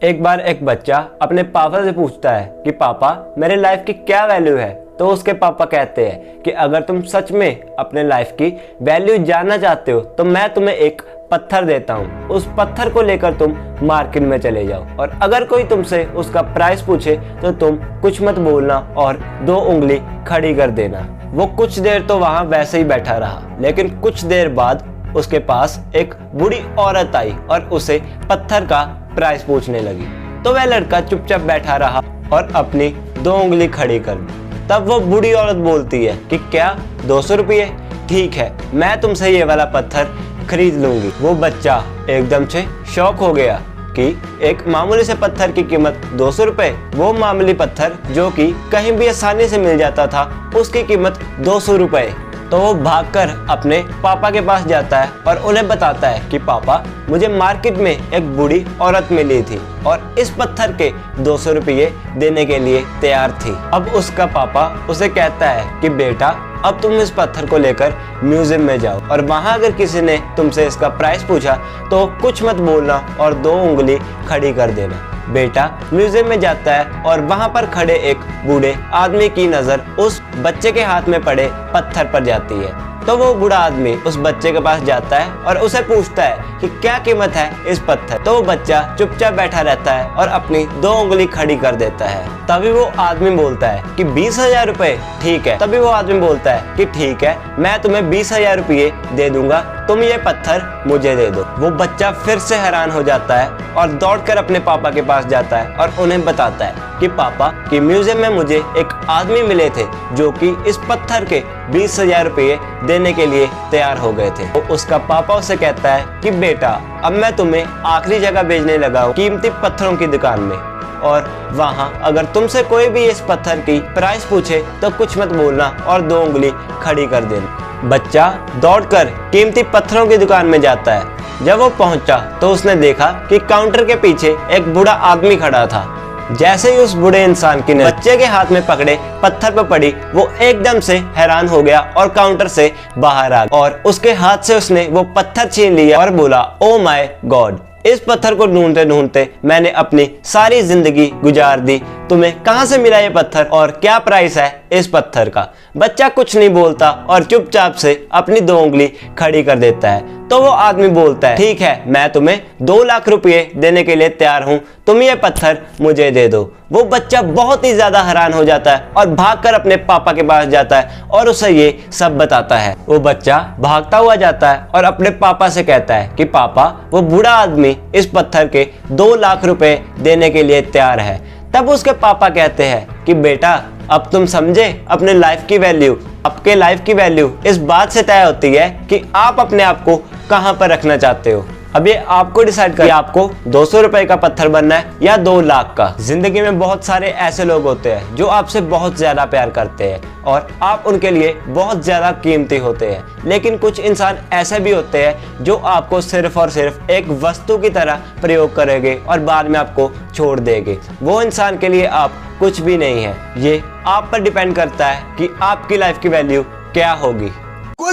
एक बार एक बच्चा अपने पापा से पूछता है कि पापा मेरे लाइफ की क्या वैल्यू है। तो उसके पापा कहते हैं कि अगर तुम सच में अपने लाइफ की वैल्यू जानना चाहते हो तो मैं तुम्हें एक पत्थर देता हूँ। उस पत्थर को लेकर तुम मार्केट में चले जाओ और अगर कोई तुमसे उसका प्राइस पूछे तो तुम कुछ मत बोलना और 2 उंगली खड़ी कर देना। वो कुछ देर तो वहाँ वैसे ही बैठा रहा, लेकिन कुछ देर बाद उसके पास एक बूढ़ी औरत आई और उसे पत्थर का प्राइस पूछने लगी। तो वह लड़का चुपचाप बैठा रहा और अपनी 2 उंगली खड़ी कर दी। तब वो बूढ़ी औरत बोलती है कि क्या 200 रुपये? ठीक है, मैं तुमसे ये वाला पत्थर खरीद लूंगी। वो बच्चा एकदम से शॉक हो गया कि एक मामूली से पत्थर की कीमत 200 रुपये। वो मामूली पत्थर जो कि कहीं भी आसानी से मिल जाता था, उसकी कीमत 200 रुपये। तो वो भागकर अपने पापा के पास जाता है और उन्हें बताता है कि पापा मुझे मार्केट में एक बूढ़ी औरत मिली थी और इस पत्थर के 200 रुपये देने के लिए तैयार थी। अब उसका पापा उसे कहता है कि बेटा अब तुम इस पत्थर को लेकर म्यूजियम में जाओ और वहां अगर किसी ने तुमसे इसका प्राइस पूछा तो कुछ मत बोलना और 2 उंगली खड़ी कर देना। बेटा म्यूजियम में जाता है और वहां पर खड़े एक बूढ़े आदमी की नजर उस बच्चे के हाथ में पड़े पत्थर पर जाती है। तो वो बूढ़ा आदमी उस बच्चे के पास जाता है और उसे पूछता है कि क्या कीमत है इस पत्थर। तो वो बच्चा चुपचाप बैठा रहता है और अपनी 2 उंगली खड़ी कर देता है। तभी वो आदमी बोलता है कि 20,000 रुपए। ठीक है। तभी वो आदमी बोलता है कि ठीक है, मैं तुम्हें 20,000 रुपये दे दूंगा, तुम ये पत्थर मुझे दे दो। वो बच्चा फिर से हैरान हो जाता है और दौड़कर अपने पापा के पास जाता है और उन्हें बताता है कि पापा कि म्यूजियम में मुझे एक आदमी मिले थे जो कि इस पत्थर के 20,000 रुपये देने के लिए तैयार हो गए थे। तो उसका पापा उसे कहता है कि बेटा अब मैं तुम्हें आखिरी जगह भेजने लगा हूँ, कीमती पत्थरों की दुकान में, और वहाँ अगर तुमसे कोई भी इस पत्थर की प्राइस पूछे तो कुछ मत बोलना और 2 उंगली खड़ी कर देना। बच्चा दौड़कर कीमती पत्थरों की दुकान में जाता है। जब वो पहुंचा तो उसने देखा कि काउंटर के पीछे एक बूढ़ा आदमी खड़ा था। जैसे ही उस बूढ़े इंसान की नजर बच्चे के हाथ में पकड़े पत्थर पर पड़ी, वो एकदम से हैरान हो गया और काउंटर से बाहर आ गया और उसके हाथ से उसने वो पत्थर छीन लिया और बोला, ओ माय गॉड, इस पत्थर को ढूंढते ढूंढते मैंने अपनी सारी जिंदगी गुजार दी। तुम्हें कहां से मिला ये पत्थर और क्या प्राइस है इस पत्थर का? बच्चा कुछ नहीं बोलता और चुपचाप से अपनी 2 उंगली खड़ी कर देता है। तो वो आदमी बोलता है, ठीक है, मैं तुम्हें 2 लाख रुपये देने के लिए तैयार हूं, तुम ये पत्थर मुझे दे दो। वो बच्चा बहुत ही ज्यादा हैरान हो जाता है और भागकर अपने पापा के पास जाता है और उसे ये सब बताता है। वो बच्चा भागता हुआ जाता है और अपने पापा से कहता है कि पापा वो बूढ़ा आदमी इस पत्थर के 2 लाख रुपए देने के लिए तैयार है। तब उसके पापा कहते हैं कि बेटा अब तुम समझे अपने लाइफ की वैल्यू। आपके लाइफ की वैल्यू इस बात से तय होती है कि आप अपने आप को कहां पर रखना चाहते हो। अब ये आपको डिसाइड करना है, आपको 200 रुपए का पत्थर बनना है या 2 लाख का। जिंदगी में बहुत सारे ऐसे लोग होते हैं जो आपसे बहुत ज्यादा प्यार करते हैं और आप उनके लिए बहुत ज्यादा कीमती होते हैं, लेकिन कुछ इंसान ऐसे भी होते हैं जो आपको सिर्फ और सिर्फ एक वस्तु की तरह प्रयोग करेंगे और बाद में आपको छोड़ देंगे। वो इंसान के लिए आप कुछ भी नहीं है। ये आप पर डिपेंड करता है कि आपकी लाइफ की वैल्यू क्या होगी।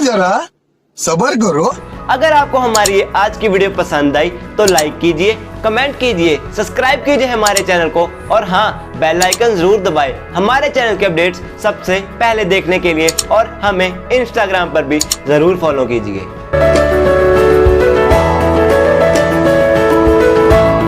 जरा सब्र करो। अगर आपको हमारी आज की वीडियो पसंद आई तो लाइक कीजिए, कमेंट कीजिए, सब्सक्राइब कीजिए हमारे चैनल को और हाँ, बेल आइकन जरूर दबाएं हमारे चैनल के अपडेट्स सबसे पहले देखने के लिए, और हमें इंस्टाग्राम पर भी जरूर फॉलो कीजिए।